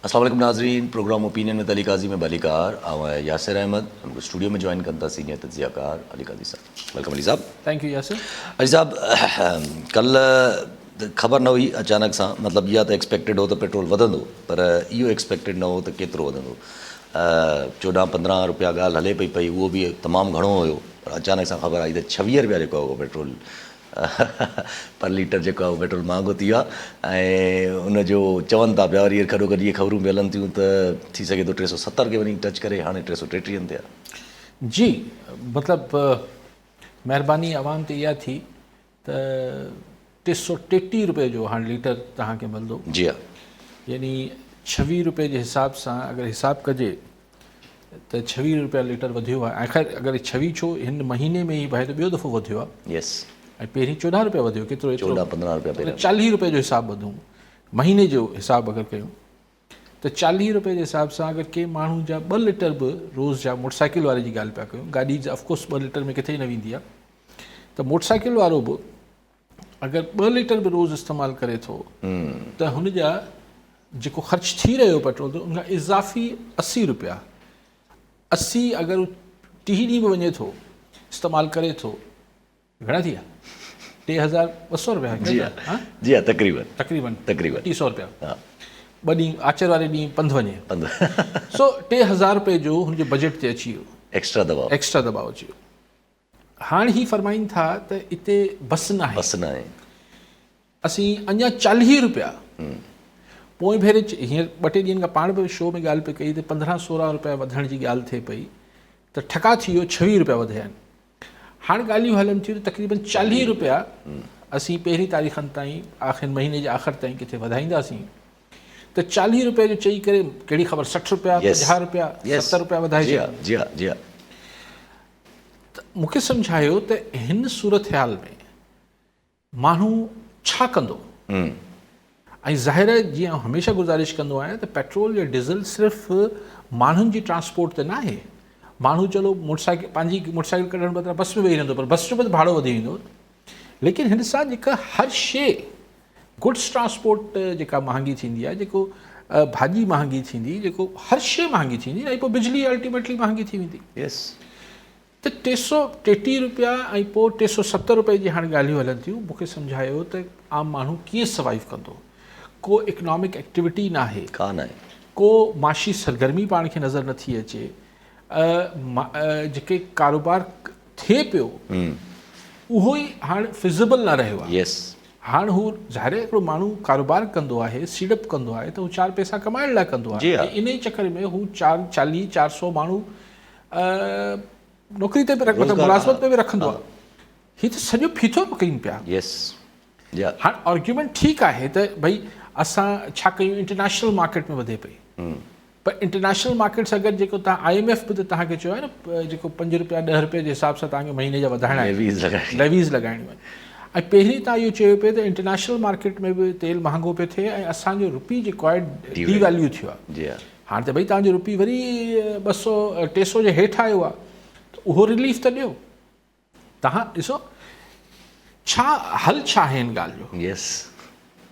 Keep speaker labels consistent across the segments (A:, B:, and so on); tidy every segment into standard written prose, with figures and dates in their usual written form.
A: अस्सलाम वालेकुम नाज़रीन, प्रोग्राम ओपिनियन में अली काजी में अली कार आवां यासिर अहमद हमको स्टूडियो में ज्वाइन करता सीनियर तज्ज़ियाकार Ali Qazi sahab. Welcome Ali sahab.
B: Thank you Yasir.
A: Ali sahab, कल ख़बर न हुई अचानक सां, मतिलबु इहा त एक्सपेक्टेड हो त पेट्रोल वधंदो, पर इहो एक्सपेक्टेड न हो त केतिरो वधंदो। 14-15 रुपया ॻाल्हि हले पई उहो बि तमामु घणो हुयो, पर अचानक सां ख़बर आई त 26 रुपया जेको आहे उहो पेट्रोल पर लीटर जेको आहे उहो पेट्रोल महांगो थी वियो आहे। ऐं उनजो चवनि था पिया वरी गॾो गॾु इहे ख़बरूं बि हलनि थियूं त थी सघे थो 370 खे वञी टच करे हाणे 333 ते आहे।
B: जी, मतिलबु महिरबानी आवाम ते इहा थी त 333 रुपए जो हाणे लीटर तव्हांखे मिलंदो।
A: जी हा,
B: यानी 26 रुपए जे हिसाब सां अगरि हिसाब कजे त 26 रुपया लीटर वधियो आहे। आख़िर अगरि 26 छो, हिन महीने में ई भाई त ॿियो दफ़ो वधियो आहे।
A: यस,
B: ऐं पहिरीं 14 रुपया वधियो, केतिरो
A: 14-15 रुपया पहिरियों
B: 40 रुपए जो हिसाब वधूं, महीने जो हिसाब अगरि कयूं त 40 रुपए जे हिसाब सां अगरि के माण्हू जा 2 लीटर बि रोज़ जा, मोटरसाइकिल वारे जी ॻाल्हि पिया कयूं, गाॾी जा ऑफकोर्स 2 लीटर में किथे न वेंदी आहे, त मोटरसाइकिल वारो बि अगरि 2 लीटर बि रोज़ इस्तेमालु करे थो त हुन जा जेको ख़र्च थी रहियो पेट्रोल ते उनखां इज़ाफ़ी 80 रुपया, 80 अगरि 30 ॾींहं बि वञे थो इस्तेमालु करे थो, घणा थी विया? 3200 रुपया।
A: जी हा, जी हा, तक़रीबन
B: 300 रुपया।
A: हा,
B: 2 ॾींहं आचर वारे ॾींहुं पंधु वञे सो 3000 रुपए जो हुनजे बजट ते अची वियो,
A: एक्स्ट्रा दबाव
B: अची वियो। हाणे ही फरमाइनि था त हिते बस न आहे, असीं अञा 40 रुपया पोइ भेरे हींअर 2-3 ॾींहंनि खां पाण बि शो में ॻाल्हि पई कई त 15-16 रुपया वधण जी ॻाल्हि थिए पई त ठका थी वियो, 26 रुपया वधिया आहिनि। हाणे ॻाल्हियूं हलनि थियूं त तक़रीबन 40 रुपया असीं पहिरीं तारीख़नि ताईं, आख़िर महीने जे आख़िर ताईं किथे वधाईंदासीं त 40 रुपए जो चई करे कहिड़ी ख़बर 60 रुपया, 50 रुपया, 70 रुपया वधाए
A: जी हा, जी हा।
B: त मूंखे सम्झायो त हिन सूरत हाल में माण्हू छा कंदो। ऐं ज़ाहिर आहे, जीअं हमेशह गुज़ारिश कंदो आहियां त पेट्रोल या डीज़ल सिर्फ़ु माण्हुनि जी ट्रांसपोर्ट ते न आहे। माण्हू चलो मोटरसाइकिल, पंहिंजी मोटरसाइकिल कढण बदिरां बस में वेही रहंदो, पर बस जो बि भाड़ो वधी वेंदो। लेकिन हिन सां जेका हर शइ गुड्स ट्रांसपोर्ट जेका महांगी थींदी आहे, जेको भाॼी महांगी थींदी, जेको हर शइ महांगी थींदी, ऐं पोइ बिजली अल्टीमेटली महांगी थी वेंदी।
A: यस,
B: त 333 रुपया ऐं पोइ 370 रुपए जी हाणे ॻाल्हियूं हलनि थियूं। मूंखे सम्झायो त आम माण्हू कीअं सर्वाइव कंदो। को इकनॉमिक एक्टिविटी न आहे, को माशी सरगर्मी पाण खे नज़र नथी अचे। जेके कारोबार थिए पियो उहो ई हाणे फिज़िबल न रहियो आहे। हाणे हू ज़ाहिर आहे हिकिड़ो माण्हू कारोबार कंदो आहे, सीड़प कंदो आहे त हू 4 पैसा कमाइण लाइ कंदो आहे। इन ई चकर में हू 40-400 माण्हू नौकिरी ते बि मतिलबु मुलाज़मत में बि रखंदो आहे। हीअ त सॼो फीथो कयूं पिया। हाणे आर्ग्यूमेंट ठीकु आहे त भई असां छा कयूं, इंटरनेशनल मार्केट में वधे पई, पर इंटरनेशनल मार्केट्स अगरि जेको तव्हां IMF बि त तव्हांखे चयो आहे न, जेको 5 रुपया 10 रुपए जे हिसाब सां तव्हांखे महीने जा वधाइणा आहिनि, लेवीज़ लॻाइणियूं आहिनि। ऐं पहिरीं तव्हां इहो चयो पियो त इंटरनेशनल मार्केट में बि तेल महांगो पियो थिए ऐं असांजो रुपी जेको आहे डीवैल्यू थियो आहे। हाणे त भई तव्हांजो रुपी वरी 200-300 जे हेठि आयो आहे, त उहो रिलीफ त ॾियो। तव्हां ॾिसो छा हल छा आहे हिन ॻाल्हि जो।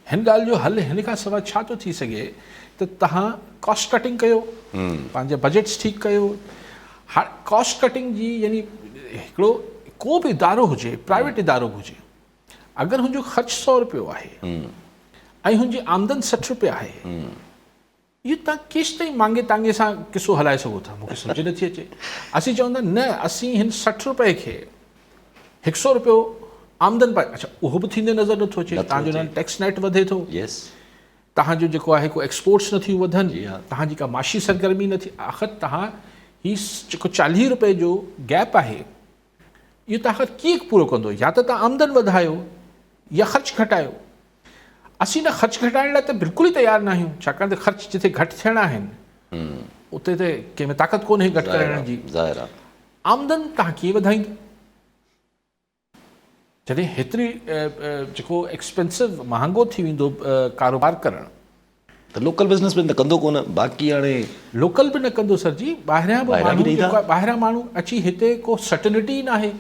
B: हिन ॻाल्हि जो हल हिन खां सवाइ छा थो थी सघे त तव्हां कॉस्ट कटिंग कयो, पंहिंजा बजट्स ठीकु कयो। हाणे कॉस्ट कटिंग जी यानी हिकिड़ो को बि इदारो हुजे, प्राइवेट इदारो हुजे, अगरि हुनजो ख़र्च 100 रुपयो आहे ऐं हुनजी आमदन 60 रुपया आहे, इहो तव्हां केसि ताईं मांगे तांगे सां किसो हलाए सघो था, मूंखे सम्झ नथी अचे। असीं चवंदा न, असीं हिन 60 रुपए खे 100 रुपयो आमदन पाए, अच्छा उहो बि थींदे नज़र नथो अचे। तव्हांजो टैक्स नेट वधे थो, तव्हांजो जेको आहे को एक्सपोर्ट्स नथियूं वधनि, तव्हांजी का माशी सरगर्मी नथी। आख़िर तव्हां हीउ जेको 40 रुपए जो गैप आहे, इहो तव्हां कीअं पूरो कंदो? या त तव्हां आमदन वधायो या ख़र्च घटायो। असीं न ख़र्च घटाइण लाइ त बिल्कुलु ई तयारु न आहियूं, छाकाणि त ख़र्च जिथे घटि थियणा आहिनि उते त कंहिंमें ताक़त कोन्हे घटि करण जी। आमदन तव्हां कीअं वधाईंदो जॾहिं हेतिरी जेको एक्सपेंसिव महांगो थी वेंदो कारोबार करणु?
A: त लोकल बिज़नेसमैन त कंदो कोन, बाक़ी हाणे
B: लोकल बि न कंदो सर जी। ॿाहिरियां माण्हू अची हिते को सर्टेनिटी न आहे।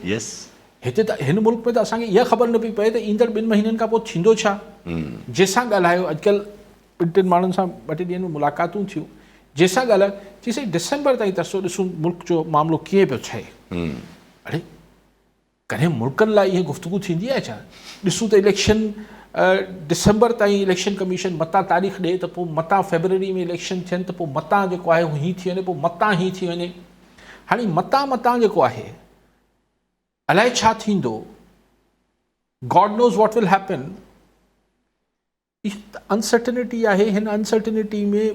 B: हिते त हिन मुल्क में त असांखे इहा ख़बर न पई पए त ईंदड़ 2 महीननि खां पोइ थींदो छा। जंहिंसां ॻाल्हायो अॼुकल्ह ॿिनि टिनि माण्हुनि सां 2-3 ॾींहंनि में मुलाक़ातूं थियूं, जंहिंसां ॻाल्हायो चईं डिसंबर ताईं त ॾिसूं मुल्क जो मामिलो कीअं पियो ठहे। अड़े कॾहिं मुल्कनि लाइ इहा गुफ़्तगू थींदी आहे छा? ॾिसूं त इलेक्शन डिसंबर ताईं इलेक्शन कमीशन मतां तारीख़ ॾिए त पोइ मतां फेबरवरी में इलेक्शन थियनि त पोइ मतां जेको आहे हू हीअं थी वञे, पोइ मतां हीअं थी वञे। हाणे मतां जेको आहे अलाए छा थींदो, God nose what will happen. Uncertainty आहे। हिन अनसर्टनिटी में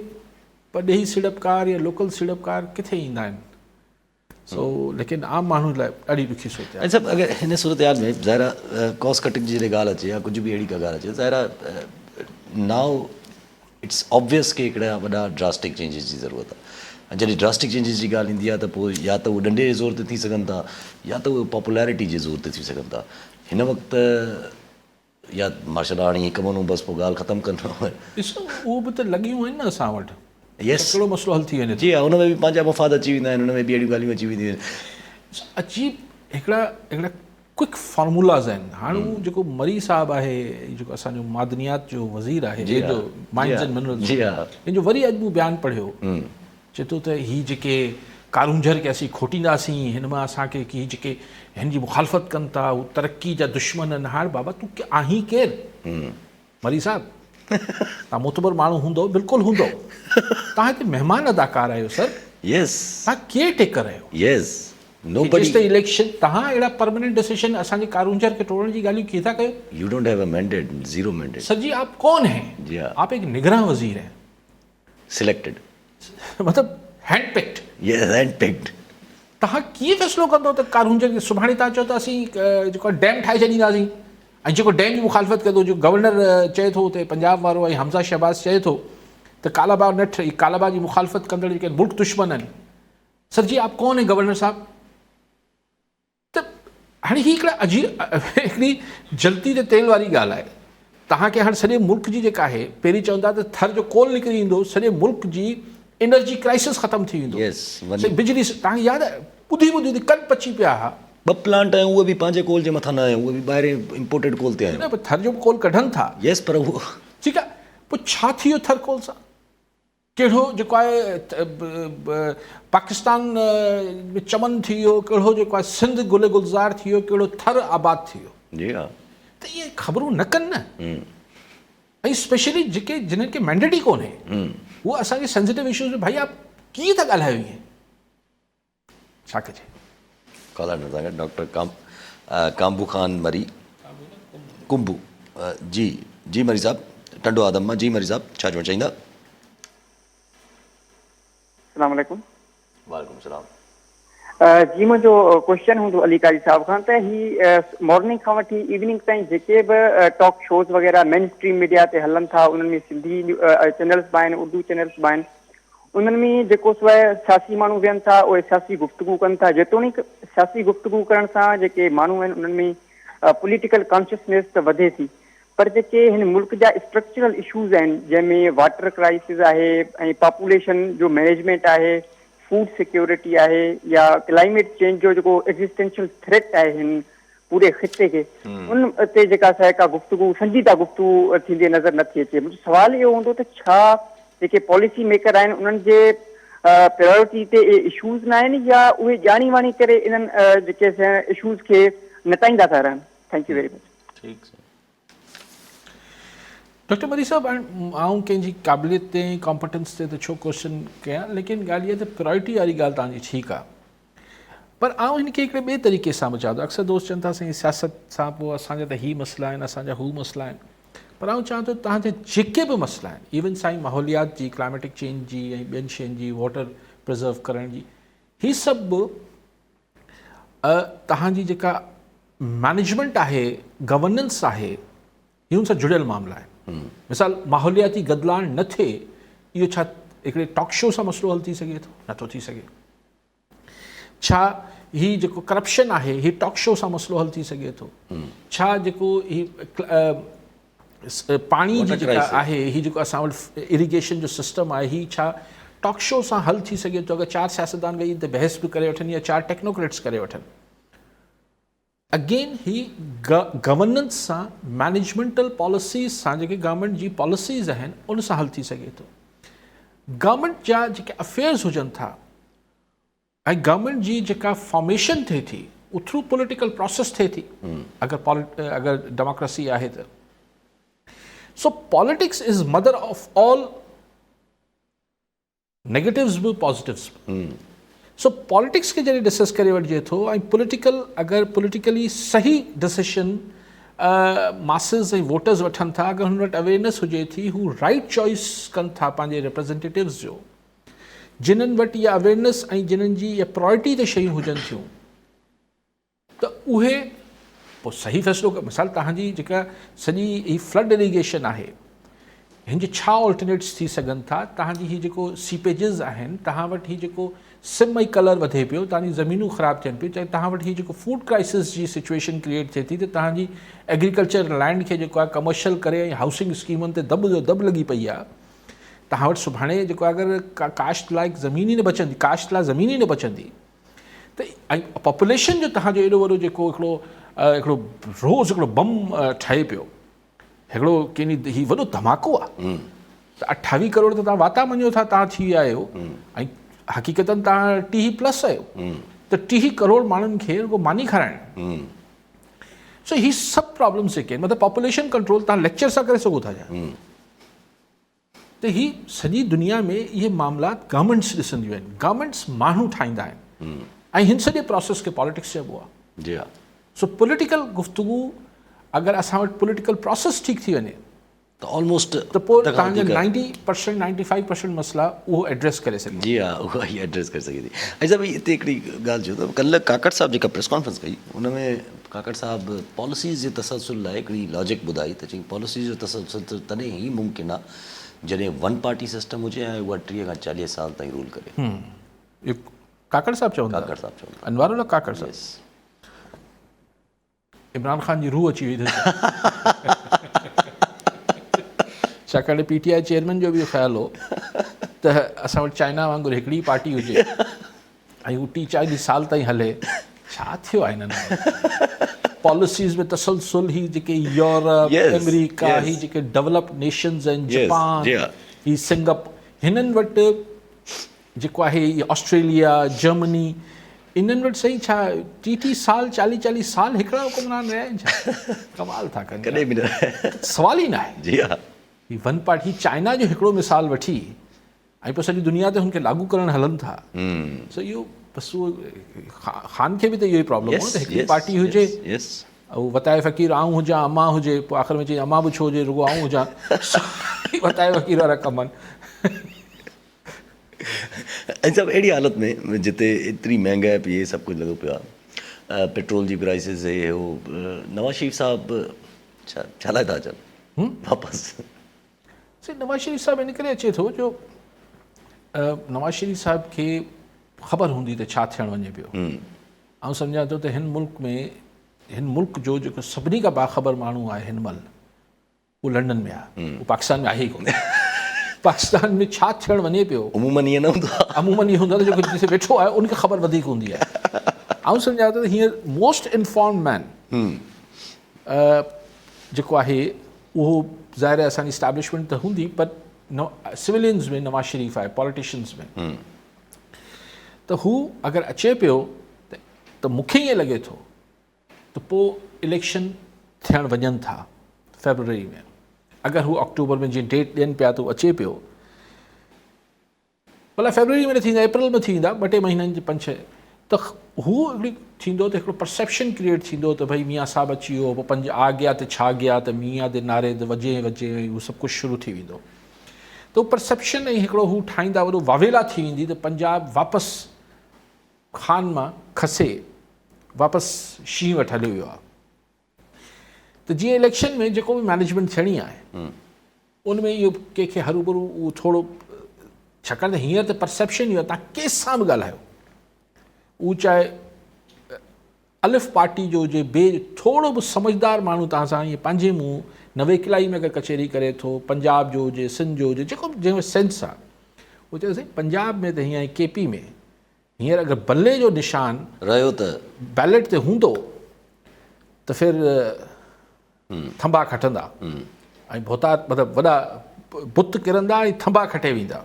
B: पॾेही सीड़पकार या लोकल सीड़पकार किथे ईंदा आहिनि। लेकिन आम माण्हू लाइ ॾाढी ॾुखी सूरत आहे।
A: अच्छा, अगरि हिन सूरत हाल में ज़ाहिर कॉस्ट कटिंग जी जॾहिं ॻाल्हि अचे या कुझु बि अहिड़ी का ॻाल्हि अचे, ज़ाहिर नाउ इट्स ऑब्वियस कि हिकिड़ा वॾा ड्रास्टिक चेंजिस जी ज़रूरत आहे। ऐं जॾहिं ड्रास्टिक चेंजिस जी ॻाल्हि ईंदी आहे त पोइ या त उहे ॾंडे जे ज़ोर ते थी सघनि था या त उहे पॉपुलैरिटी जे ज़ोर ते थी सघनि था। हिन वक़्तु या मार्शल आर्ट हीअं कमु बसि पोइ ॻाल्हि ख़तमु करणो आहे।
B: ॾिसो उहो बि त लॻियूं आहिनि न असां वटि।
A: यस,
B: कहिड़ो मसइलो हल थी वञे।
A: जी हा, हुन में बि पंहिंजा मफ़ाद अची वेंदा आहिनि, हुन में बि अहिड़ियूं ॻाल्हियूं अची वेंदियूं आहिनि।
B: अजीब हिकिड़ा क्विक फार्मूलाज़ आहिनि। हाणे उहो जेको मरी साहिबु आहे, जेको असांजो मादनियात जो वज़ीर आहे, जो माइंस एंड मिनरल्स, हिन जो वरी अॼु मूं बयानु पढ़ियो, चए थो त हीअ जेके कारूंझर खे असीं खोटींदासीं, हिन मां असांखे की जेके हिन जी मुखालफ़त कनि था उहे तरक़ी जा दुश्मन आहिनि। हाणे बाबा तूं आहीं केरु? मरी साहिबु तव्हां मोतबर माण्हू हूंदो, बिल्कुलु हूंदो। तव्हां हिते महिमान अदाकार आहियो सर।
A: यस,
B: तव्हां केयर टेकर आहियो।
A: यस, नोबडी
B: इलेक्शन तव्हां अहिड़ा परमानेंट डिसीजन असांजे कारूंझर खे तोड़ने की गालियूं कीअं था कयो?
A: You don't have a mandate, zero mandate.
B: Sir ji आप कौन हैं?
A: जी हाँ,
B: आप एक निगरान वजीर हैं,
A: सिलेक्टेड,
B: मतलब hand picked.
A: Yes, hand picked.
B: तव्हां कीअं फ़ैसिलो कंदो त कारूंझर खे सुभाणे तव्हां चओ त असीं जेको डैम ठाहे छॾींदासीं, ऐं जेको डैम जी मुखालफ़त कंदो, जो गवर्नर चए थो हुते पंजाब वारो ऐं हमज़ा शहबाज़ चए थो त कालाबाग न ठही, कालाबाग जी मुखालफ़त कंदड़ जेके मुल्क दुश्मन आहिनि। सर जी आप कौन है गवर्नर साहब? त हाणे ही हिकिड़ा हिकिड़ी जल्दी ते तेल वारी ॻाल्हि आहे। तव्हांखे हाणे सॼे मुल्क जी जेका आहे, पहिरीं चवंदा त थर जो कोल निकिरी ईंदो, सॼे मुल्क जी एनर्जी क्राइसिस ख़तमु थी वेंदो। बिजली तव्हांखे यादि आहे, ॿुधी कन पची पिया हुआ
A: 2 प्लांट आहिनि, उहे बि पंहिंजे कोल जे मथां न आहे, उहे बि ॿाहिरि इम्पोर्टेड कोल ते आहिनि।
B: न थर जो कोल कढनि था।
A: यस, पर उहो
B: ठीकु आहे। पोइ छा थी वियो थर कोल सां? कहिड़ो जेको आहे पाकिस्तान में चमन थी वियो, कहिड़ो जेको आहे सिंध गुल गुलज़ार थी वियो, कहिड़ो थर आबाद थी वियो। जी हा। त इहे ख़बरूं न कनि न। ऐं स्पेशली जेके जिन्हनि खे मैंडेट ई कोन्हे, उहो असांखे सेंसिटिव इशूज़ में, भाई आप कीअं था ॻाल्हायो ईअं? छा कजे?
A: कॉलर नज़ार डॉक्टर काम्बू खान मरी कुंबू। जी मरी साहब, टंडो आदम मां। जी मरी साहब, छा चवणु चाहींदा?
C: अस्सलाम वालेकुम।
A: वालेकुम सलाम।
C: जी मुंहिंजो क्वेश्चन हूंदो अली कारी साहब खां त ही मॉर्निंग खां वठी इवनिंग ताईं जेके बि टॉक शोज़ वग़ैरह मेन स्ट्रीम मीडिया ते हलनि था, उन्हनि में सिंधी चैनल्स बि आहिनि, उर्दू चैनल्स बि आहिनि, उन्हनि में जेको सवाइ सियासी माण्हू वियनि था उहे सियासी गुफ़्तगू कनि था। जेतोणीकि सियासी गुफ़्तगू करण सां जेके माण्हू आहिनि उन्हनि में पॉलिटिकल कॉन्शियसनेस त वधे थी, पर जेके हिन मुल्क जा स्ट्रक्चरल इशूज़ आहिनि, जंहिंमें वाटर क्राइसिस आहे ऐं पॉपुलेशन जो मैनेजमेंट आहे, फूड सिक्योरिटी आहे, या क्लाइमेट चेंज जो जेको एग्ज़िस्टेंशियल थ्रेट आहे हिन पूरे ख़िते खे, उन ते जेका का गुफ़्तगू संजीदा गुफ़्तगू थींदी नज़र नथी अचे। मुंहिंजो सुवाल इहो हूंदो त छा जेके पॉलिसी मेकर आहिनि उन्हनि जे प्रायोरिटी ते इशूज़ न आहिनि, या उहे ॼाणी वाणी करे इन्हनि जेके इशूज़ खे नताईंदा था रहनि? Thank U very much.
B: ठीकु। डॉक्टर मरी साहब, आऊं कंहिंजी क़ाबिलियत ते कॉम्पिटेंस ते त छो क्वेश्चन कयां, लेकिन ॻाल्हि इहा त प्रायोरिटी वारी ॻाल्हि तव्हांजी ठीकु आहे, पर आऊं हिनखे हिकिड़े ॿिए तरीक़े सां बि चवां थो। अक्सर दोस्त चवनि था साईं सियासत सां पोइ असांजा त ही मसइला आहिनि, असांजा हू मसइला आहिनि, पर आऊं चवां थो तव्हांजा जेके बि मसइला आहिनि, इवन साईं माहौलियात जी, क्लाइमेटिक चेंज जी ऐं ॿियनि शयुनि जी, वाटर प्रिज़र्व करण जी, ही सभु तव्हांजी जेका मैनेजमेंट आहे, गवर्नेंस आहे, ही हुन सां जुड़ियल मामला आहिनि। मिसाल माहौलियाती गदलाइण न थिए, इहो छा हिकिड़े टॉक शो सां मसइलो हल थी सघे थो? नथो थी सघे। छा ही जेको करप्शन आहे, ही टॉक शो सां मसइलो हल थी सघे थो? छा जेको ही पाणी जी जेका आहे, ही जेको असां वटि इरिगेशन जो सिस्टम आहे, ही छा टॉक शो सां हल थी सघे थो? अगरि 4 सियासतदान वेही त बहस बि करे वठनि या 4 टेक्नोक्रेट्स करे वठनि। अगेन ही गवर्नेंस सां मैनेजमेंटल पॉलिसीज़ सां जेके गवर्नमेंट जी पॉलिसीज़ आहिनि उन सां हल थी सघे थो। गवर्नमेंट जा जेके अफेयर्स हुजनि था ऐं गवर्नमेंट जी जेका फॉर्मेशन थिए थी उहो थ्रू पॉलिटिकल प्रोसेस थिए थी अगरि डेमोक्रेसी आहे त। सो politics is mother of all negatives बि पॉजिटिव्स बि। सो पॉलिटिक्स खे जॾहिं डिस्कस करे वठिजे थो ऐं अगरि पॉलिटिकली सही डिसीशन मासिस ऐं वोटर्स वठनि था, अगरि हुन वटि अवेयरनेस हुजे थी, हू राइट चॉइस कनि था पंहिंजे रिप्रेज़ेंटेटिव्स जो, जिन्हनि वटि इहा अवेयरनेस ऐं जिन्हनि जी इहा प्रायोरिटी ते शयूं हुजनि थियूं त उहे पोइ सही फ़ैसिलो मिसाल तव्हांजी जेका सॼी ही फ्लड इरिगेशन आहे हिन जे छा ऑल्टरनेट्स थी सघनि था। तव्हांजी ही जेको सीपेजिस आहिनि, तव्हां वटि ही जेको सिम ऐं कलर वधे पियो, तव्हांजी ज़मीनूं ख़राबु थियनि पियूं, चाहे तव्हां वटि ही जेको फूड क्राइसिस जी सिचुएशन क्रिएट थिए थी त तव्हांजी एग्रीकल्चर लैंड खे जेको आहे कमर्शियल करे ऐं हाउसिंग स्कीमुनि ते दॿ जो दॿ लॻी पई आहे। तव्हां वटि सुभाणे जेको अगरि काश्त लाइ ज़मीन ई न बचंदी, काश्त लाइ ज़मीन ई न बचंदी त ऐं पॉपुलेशन जो तव्हांजो एॾो वॾो जेको हिकिड़ो रोज़ हिकिड़ो बम ठहे पियो, हिकिड़ो कंहिं ही वॾो धमाको आहे त 28 करोड़ त तव्हां वाता मञो था तव्हां थी विया आहियो ऐं हक़ीक़तनि तव्हां 30+ आहियो त 30 करोड़ माण्हुनि खे रुगो मानी खाराइण। सो ही सभु प्रॉब्लम्स जेके आहिनि मतिलबु पॉपुलेशन कंट्रोल तव्हां लेक्चर सां करे सघो था छा त ही सॼी दुनिया में इहे मामलात गवर्नमेंट्स ॾिसंदियूं आहिनि, गवर्नमेंट्स माण्हू ठाहींदा आहिनि ऐं हिन सॼे प्रोसेस खे पॉलिटिक्स चइबो आहे।
A: जी हा।
B: सो पॉलिटिकल गुफ़्तगू अगरि असां वटि पॉलिटिकल प्रोसेस ठीकु थी वञे
A: त ऑलमोस्ट
B: त पोइ तव्हांजा 90% 95% मसइला उहो एड्रेस करे सघे।
A: जी हा, उहा ई एड्रेस करे सघे थी। ऐं सभु हिते हिकिड़ी ॻाल्हि चयो त कल्ह काकड़ साहिबु जेका प्रेस कॉन्फ्रेंस कई उन में काकड़ साहिबु पॉलिसीज़ जे तसलसल लाइ हिकिड़ी लॉजिक ॿुधाई त चई पॉलिसीज़ जो तसलसल तॾहिं ई मुमकिन आहे जॾहिं वन पार्टी सिस्टम हुजे ऐं उहा 30 खां 40 साल ताईं रूल करे।
B: इहो काकड़ साहिबु चवंदा,
A: काकड़ साहिबु चवंदा,
B: अनवारुल्लाह काकड़ साहिबु। इमरान ख़ान जी रूह अची वई छाकाणि PTI चेयरमैन जो बि ख़्यालु हो त असां वटि चाइना वांगुरु हिकिड़ी पार्टी हुजे ऐं हू 30-40 साल ताईं हले। छा थियो आहे हिननि पॉलिसीज़ में तसलसल ही जेके यूरोप अमेरिका ही जेके डेवलप्ड नेशन्स आहिनि, जापान ही सिंगापुर, हिननि वटि जेको आहे ऑस्ट्रेलिया जर्मनी, इन्हनि वटि सही छा 30 साल 40 साल हिकिड़ा हुकुमरान रहिया आहिनि छा? कमाल था कनि,
A: कॾहिं बि न,
B: सवाल ई न आहे।
A: जी हा।
B: ही वन पार्टी चाइना जो हिकिड़ो मिसाल वठी ऐं पोइ सॼी दुनिया ते हुनखे लागू करणु हलनि था। सो इहो बसि उहो ख़ान खे बि त इहो ई प्रॉब्लम हो त हिकिड़ी पार्टी हुजे, उहो वताए फ़क़ीर आऊं हुजां अम्मा हुजे, पोइ आख़िर में चई अम्मा बि छो हुजे रुगो आऊं हुजां, वताए फ़क़ीर वारा कम आहिनि।
A: ऐं सभु अहिड़ी हालति में जिते एतिरी महांगाई पई सभु कुझु लॻो पियो आहे, पेट्रोल जी प्राइसिस हे हो, नवाज़ शरीफ़ साहिबु छा लाइ था अचनि वापसि?
B: नवाज़ शरीफ़ साहिबु इन करे अचे थो जो नवाज़ शरीफ़ साहिब खे ख़बर हूंदी त छा थियणु वञे पियो। ऐं सम्झां थो त हिन मुल्क जो जेको सभिनी खां बाख़बर माण्हू आहे हिन महिल उहो लंडन में आहे, उहो पाकिस्तान में आहे ई कोन। पाकिस्तान में छा थियणु वञे पियो
A: अमूमन ईअं न हूंदो आहे,
B: अमूमन इहो हूंदो आहे जेको जिते वेठो आहे उनखे ख़बर वधीक हूंदी आहे। ऐं सम्झां थो त हींअर मोस्ट इन्फॉर्म मैन जेको आहे उहो ज़ाहिर आहे असांजी इस्टेब्लिशमेंट त हूंदी, पर सिविलियन्स में नवाज़ शरीफ़ आहे, पॉलिटिशियंस में त हू अगरि अचे पियो त मूंखे ईअं लॻे थो त पोइ इलेक्शन थियणु वञनि था फेबरवरी में। अगरि हू अक्टूबर में जीअं डेट ॾियनि पिया त उहो अचे पियो, भला फेबरवरी में न थींदा, अप्रैल में थींदा, 2-3 महीननि जे 5-6, त हू हिकिड़ी थींदो त हिकिड़ो परसेप्शन क्रिएट थींदो त भई मियाँ साहिबु अची वियो, पोइ 5 आ गया त छा गया, त मियाँ जे नारे ते वजे उहो सभु कुझु शुरू थी वेंदो। त उहो परसेप्शन ऐं हिकिड़ो हू ठाहींदा, वॾो वावेला थी वेंदी त पंजाब वापसि ख़ान मां खसे, वापसि शींहं वटि हलियो वियो आहे। त जीअं इलेक्शन में जेको बि मैनेजमेंट थियणी आहे उन में इहो कंहिंखे हरूभरू उहो थोरो, छाकाणि त हींअर त परसेप्शन इहो आहे तव्हां कंहिंसां बि ॻाल्हायो, उहो चाहे अलिफ पार्टी जो हुजे, थोरो बि समझदार माण्हू तव्हां सां ईअं पंहिंजे मुंहुं नवे किलाई में अगरि कचहरी करे थो, पंजाब जो हुजे, सिंध जो हुजे, जेको बि जंहिंमें सेंस आहे, उहो चए साईं पंजाब में त हीअं KP में हींअर अगरि बल्ले जो निशान
A: रहियो त
B: बैलेट ते हूंदो त फिर थंबा खटंदा ऐं भोतार मतिलबु वॾा बुत किरंदा ऐं थंबा खटे वेंदा।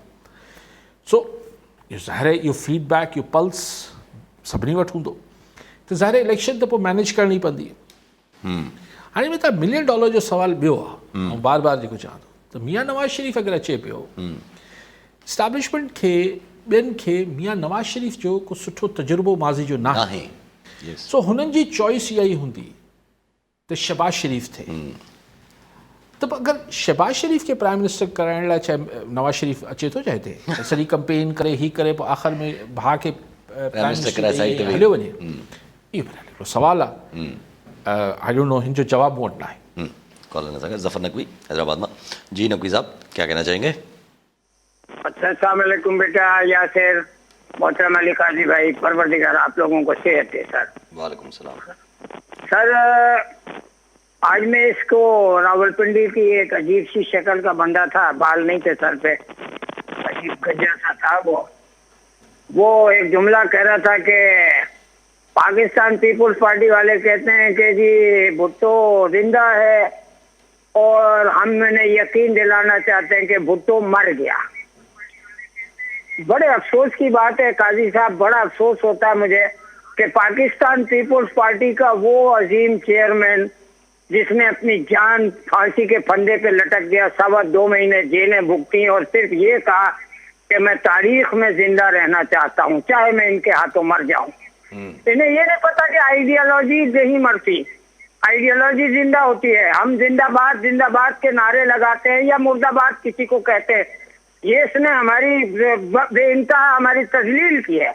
B: सो इहो ज़ाहिर आहे इहो फीडबैक, इहो पल्स सभिनी वटि हूंदो, त ज़ाहिर आहे इलेक्शन त पोइ मैनेज करणी पवंदी। हाणे में त $1 मिलियन जो सुवाल ॿियो आहे, ऐं बार बार जेको चवां थो त मियां नवाज़ शरीफ़ अगरि अचे पियो, इस्टेब्लिशमेंट खे ॿियनि खे मियां नवाज़ शरीफ़ जो को सुठो तजुर्बो माज़ी जो न आहे, सो हुननि जी चॉइस इहा ई हूंदी त शहबाज शरीफ़ थिए। त अगरि शहबाज शरीफ़ खे प्राइम मिनिस्टर कराइण लाइ चाहे नवाज़ शरीफ़ अचे थो चाहे हिते सॼी कंपेन करे ही करे पोइ आख़िर में भाउ खे प्राइम मिनिस्टर हलियो वञे, इहो हिकिड़ो सुवालु आहे। आई डोंट नो, हिन जो जवाबु मूं वटि न आहे।
A: कॉलर सां ज़फ़र नकवी हैदराबाद में। जी नकवी साहब क्या कहना चाहेंगे?
D: अस्सलाम वालेकुम बेटा यासिर, मोहतरम अली काजी भाई, परवरदिगार आप लोगों को सेहत दे सर।
A: वालेकुम सलाम
D: सर, आज मैं इसको रावलपिंडी की एक अजीब सी शक्ल का बंदा था, बाल नहीं थे सर पे, अजीब गजा सा था वो एक जुमला कह रहा था कि पाकिस्तान पीपुल्स पार्टी वाले कहते हैं कि जी भुट्टो जिंदा है और हम उन्हें यकीन दिलाना चाहते हैं कि भुट्टो मर गया। बड़े अफसोस की बात है काजी साहब, बड़ा अफसोस होता है मुझे कि पाकिस्तान पीपुल्स पार्टी का वो अजीम चेयरमैन जिसने अपनी जान फांसी के फंदे पे लटक गया, 2.25 महीने जेलें भुगती और सिर्फ ये कहा कि मैं तारीख में जिंदा रहना चाहता हूँ, चाहे मैं इनके हाथों मर जाऊं। इन्हें ये नहीं पता कि आइडियोलॉजी नहीं मरती, आइडियोलॉजी जिंदा होती है। हम जिंदाबाद जिंदाबाद के नारे लगाते हैं या मुर्दाबाद किसी को कहते हैं, ये इसने हमारी बेइंतहा हमारी तजलील की है।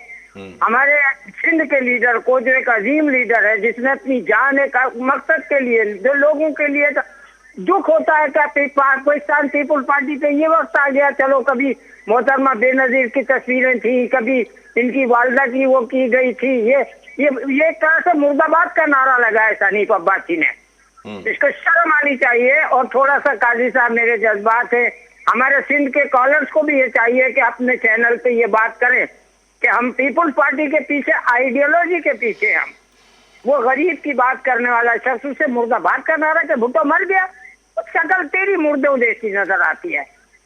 D: हमारे सिंध के लीडर को, जो एक अजीम लीडर है जिसने अपनी जान एक मकसद के लिए, जो लोगों के लिए, दुख होता है कि पाकिस्तान पीपुल्स पार्टी पे ये वक्त आ गया, चलो कभी मोहतरमा बेनजीर की तस्वीरें थी, कभी इनकी वालदा की वो की गई थी, ये एक तरह से मुर्दाबाद का नारा लगाया हनीफ अब्बासी ने। इसको शर्म आनी चाहिए। और थोड़ा सा काजी साहब मेरे जज्बात है, हमारे सिंध के कॉलर्स को भी ये चाहिए कि अपने चैनल पे ये बात करें कि हम पीपुल्स पार्टी के पीछे, आइडियोलॉजी के पीछे, हम वो गरीब की बात करने वाला शख्स उसे मुर्दाबाद का नारा कि भुट्टो मर गया, तो शक्ल तेरी मुर्दों जैसी नजर आती है।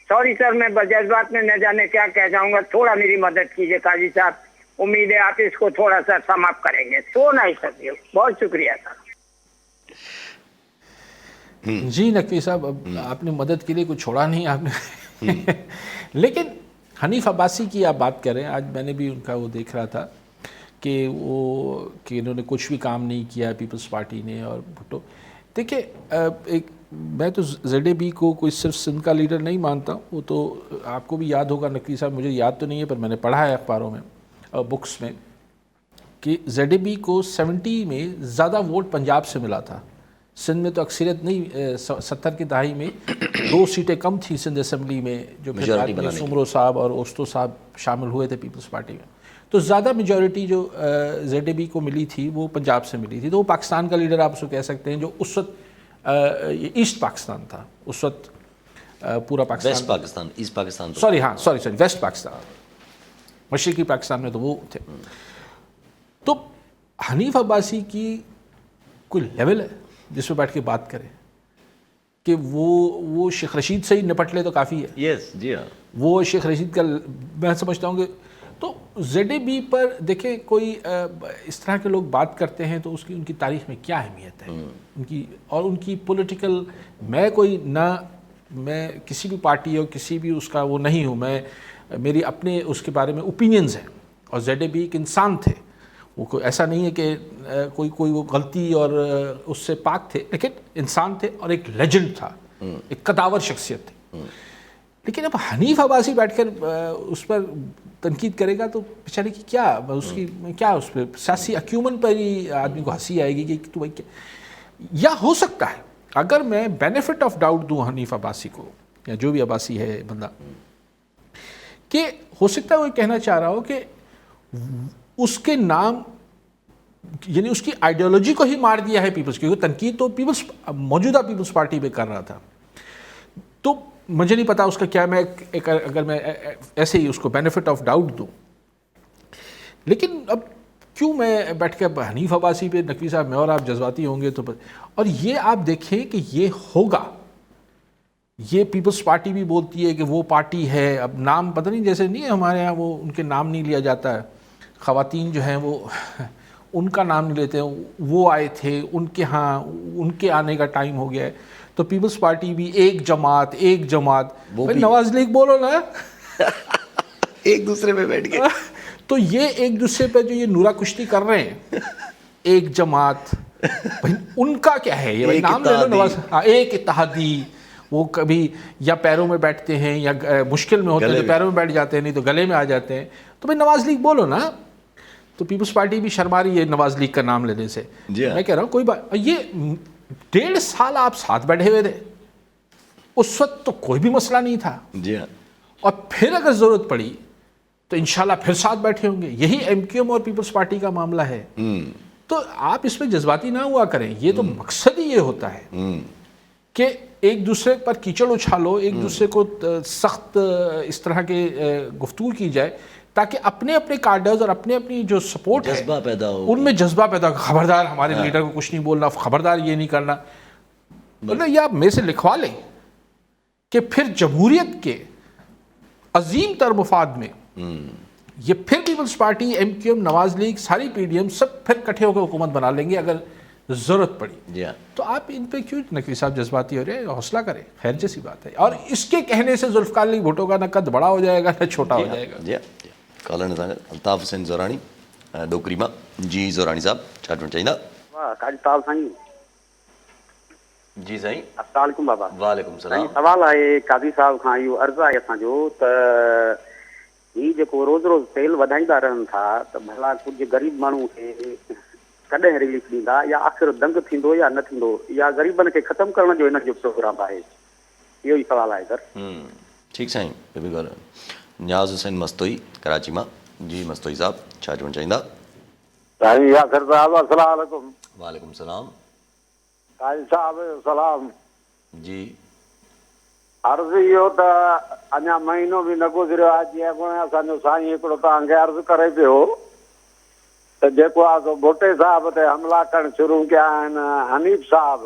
D: सॉरी सर, मैं जज्बात में न जाने क्या कह जाऊंगा, थोड़ा मेरी मदद कीजिए काजी साहब, उम्मीद है आप इसको थोड़ा सा समाप्त करेंगे। सो नहीं सकते, बहुत शुक्रिया सर।
B: जी नकवी साहब, अब आपने मदद के लिए कुछ छोड़ा नहीं आपने लेकिन हनीफ अब्बासी की आप बात करें, आज मैंने भी उनका वो देख रहा था कि इन्होंने कुछ भी काम नहीं किया पीपल्स पार्टी ने। और भुट्टो, देखिए एक मैं तो ZAB को कोई सिर्फ सिंध का लीडर नहीं मानता हूँ, वो तो आपको भी याद होगा नकवी साहब, मुझे याद तो नहीं है पर मैंने पढ़ा है अखबारों में, बुक्स में, कि ZAB को 70 में ज़्यादा वोट पंजाब से मिला था। सिंध में तो अक्सरियत नहीं, 70 की दहाई में 2 सीटें कम थी सिंध असेंबली में, जो फिर सुमरो साहब और ओस्तो साहब शामिल हुए थे पीपल्स पार्टी में, तो ज़्यादा मेजॉरिटी जो ZAB को मिली थी वो पंजाब से मिली थी। तो वो पाकिस्तान का लीडर आप उसको कह सकते हैं, जो उस वक्त ईस्ट पाकिस्तान था, उस वक्त पूरा Pakistan,
A: west Pakistan, east Pakistan,
B: sorry हाँ सॉरी वेस्ट पाकिस्तान, मशरक़ी पाकिस्तान में तो वो थे। तो हनीफ अब्बासी की कोई लेवल है जिसमें बैठ के बात करें कि वो शेख रशीद से ही निपट ले तो काफ़ी है।
A: यस जी हाँ, वो
B: शेख रशीद का मैं समझता हूँ कि तो ZAB पर देखें, कोई इस तरह के लोग बात करते हैं तो उसकी उनकी तारीख़ में क्या अहमियत है उनकी, और उनकी पॉलिटिकल, मैं किसी भी पार्टी और किसी भी उसका वो नहीं हूँ, मैं मेरी अपने उसके बारे में ओपिनियंस हैं। और ZAB एक इंसान थे, वो कोई ऐसा नहीं है कि कोई वो गलती और उससे पाक थे, लेकिन इंसान थे और एक लेजेंड था, एक कदावर शख्सियत थी। लेकिन अब हनीफ अब्बासी बैठकर उस पर तनकीद करेगा तो बेचारे की क्या, उसकी क्या, उस पर सियासी अक्यूमन पर ही आदमी को हंसी आएगी कि तो भाई क्या। या हो सकता है अगर मैं बेनिफिट ऑफ डाउट दूं हनीफ अब्बासी को, या जो भी अब्बासी है बंदा, कि हो सकता है वो कहना चाह रहा हो कि उसके नाम, यानी उसकी आइडियोलॉजी को ही मार दिया है पीपल्स, क्योंकि तनकीद तो मौजूदा पीपल्स पार्टी पे कर रहा था। तो मुझे नहीं पता उसका क्या, मैं अगर मैं ऐसे ही उसको बेनिफिट ऑफ डाउट दूं, लेकिन अब کیوں میں بیٹھ کے حنیف عباسی پہ نقوی صاحب میں اور آپ جذباتی ہوں گے تو اور یہ آپ دیکھیں کہ یہ ہوگا. یہ پیپلز پارٹی بھی بولتی ہے کہ وہ پارٹی ہے. اب نام پتہ نہیں جیسے نہیں ہے ہمارے یہاں وہ ان کے نام نہیں لیا جاتا ہے, خواتین جو ہیں وہ ان کا نام نہیں لیتے ہیں, وہ آئے تھے ان کے ہاں ان کے آنے کا ٹائم ہو گیا ہے. تو پیپلز پارٹی بھی ایک جماعت بھائی نواز لیگ بولو نا
A: ایک دوسرے پہ بیٹھ گئے.
B: تو یہ ایک دوسرے پہ جو یہ نورا کشتی کر رہے ہیں ایک جماعت, بھائی ان کا کیا ہے یہ نام لے لو نواز, ایک اتحادی. وہ کبھی یا پیروں میں بیٹھتے ہیں یا مشکل میں ہوتے ہیں تو پیروں میں بیٹھ جاتے ہیں, نہیں تو گلے میں آ جاتے ہیں. تو بھائی نواز لیگ بولو نا. تو پیپلز پارٹی بھی شرما رہی ہے نواز لیگ کا نام لینے سے. میں کہہ رہا ہوں کوئی بات, یہ 1.5 سال آپ ساتھ بیٹھے ہوئے تھے, اس وقت تو کوئی بھی مسئلہ نہیں تھا. اور پھر اگر ضرورت پڑی تو انشاءاللہ پھر ساتھ بیٹھے ہوں گے. یہی ایم کیو ایم اور پیپلز پارٹی کا معاملہ ہے. تو آپ اس میں جذباتی نہ ہوا کریں. یہ تو مقصد ہی یہ ہوتا ہے کہ ایک دوسرے پر کیچڑ اچھالو, ایک دوسرے کو سخت اس طرح کے گفتگو کی جائے تاکہ اپنے اپنے کارڈرز اور اپنے اپنی جو سپورٹ ہے
A: جذبہ پیدا ہو,
B: ان میں جذبہ پیدا ہو. خبردار ہمارے لیڈر کو کچھ نہیں بولنا, خبردار یہ نہیں کرنا. مطلب یہ آپ میں سے لکھوا لیں کہ پھر جمہوریت کے عظیم تر مفاد میں یہ پھر peoples party, M Q M, Nawaz league, ساری پی ڈی ایم سب پھر کٹھے ہو کے حکومت بنا لیں گے اگر ضرورت پڑی. تو آپ ان پہ کیوں نقوی صاحب جذباتی ہو رہے ہیں؟ حوصلہ کریں, خیر جیسی بات ہے. اور اس کے کہنے سے ذوالفقار علی بھٹو کا نہ قد بڑا ہو جائے گا نہ چھوٹا ہو جائے گا.
A: کالر الطاف حسین زورانی ڈوکریما. جی زورانی صاحب چاٹ منٹ چاہیے. جی سائیں
C: السلام علیکم بابا.
A: وعلیکم السلام.
C: سوال ہے قاضی صاحب کھاں اهو عرض ہے اسانجو ت ہی جو روز روز تیل وڌائيندا رهن ٿا ت بھلا کچھ غریب ماण्هو کي کڏهن ریلیف ڏींदा یا آخر دنگ ٿींदो या न थींदो या ग़रीबनि खे ख़तम करण जो हिन जो प्रोग्राम आहे. इहो ई सवाल आहे सर.
A: ठीकु साईं. नियाज़ हुसैन मस्तोई कराची मां. जी मस्तोई साहब छा चवणु चाहींदा?
E: साईं यासिर साहब अस्सलाम वालेकुम.
A: वालेकुम सलाम.
E: साईं साहब सलाम.
A: जी
E: अर्ज़ु इहो त अञा महीनो बि न गुज़रियो आहे जीअं असांजो साईं हिकिड़ो तव्हांखे अर्ज़ु करे पियो त जेको आहे सो भुट्टे साहिब ते हमला करणु शुरू कया आहिनि हनीफ साहब.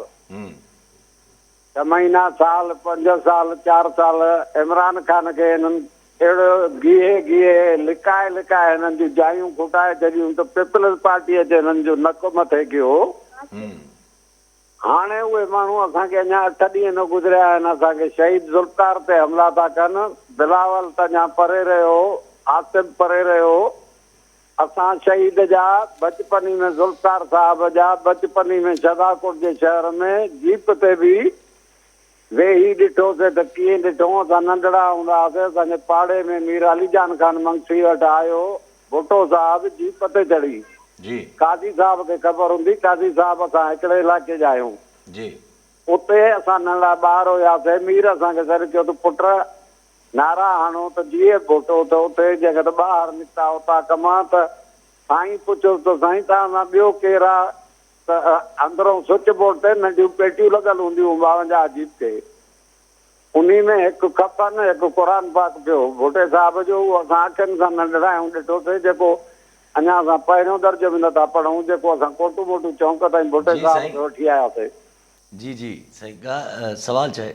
E: 6 महीना साल 5 साल 4 साल इमरान ख़ान खे हिननि अहिड़ो गीहे लिकाए हिननि जूं जायूं खुटाए छॾियूं त पीपल्स पार्टीअ जे हिननि जो नक मथे कयो. हाणे उहे माण्हू असांखे अञा 8 ॾींहं न गुज़रिया आहिनि, असांखे शहीद ज़ुल्फ़कार ते हमला था कनि. बिलावल त अञा परे रहियो, आसिफ परे रहियो. असां शहीद जा बचपनी में ज़ुल्फ़कार साहब जा बचपनी में शदाकोट जे शहर में जीप ते बि वेही ॾिठोसीं त कीअं ॾिठो. असां नंढड़ा हूंदा हुआसीं, असांजे पाड़े में मीर अलीजान ख़ान मंगसी वटि आयो, भुट्टो साहब जीप ते चढ़ी. काज़ी साहब खे ख़बर हूंदी, काज़ी साहब असां हिकिड़े इलाइक़े जा आहियूं. उते असां नंढड़ा ॿार हुयासीं. मीर असांखे सर चयो त पुट नारा हणो त जीअं भुट्टो त उते जंहिं त ॿाहिरि निकिता उतां कमां त साईं पुछियोसि त साईं तव्हां ॿियो केरु आहे त अंदरों स्विच बोर्ड ते नंढियूं पेटियूं लॻल हूंदियूं 52 जीप ते, उन में हिकु खपनि हिकु क़ुर पाक पियो भुट्टे साहिब जो. उहो असां अखियुनि सां नंढड़ा आहियूं ॾिठोसीं, जेको अञा असां पहिरियों दर्जो बि नथा पढ़ूं, जेको असां कोटू मोटू चौंक ताईं भुट्टे साहिब खे वठी आयासीं.
A: जी जी साईं का सवाल छा आहे?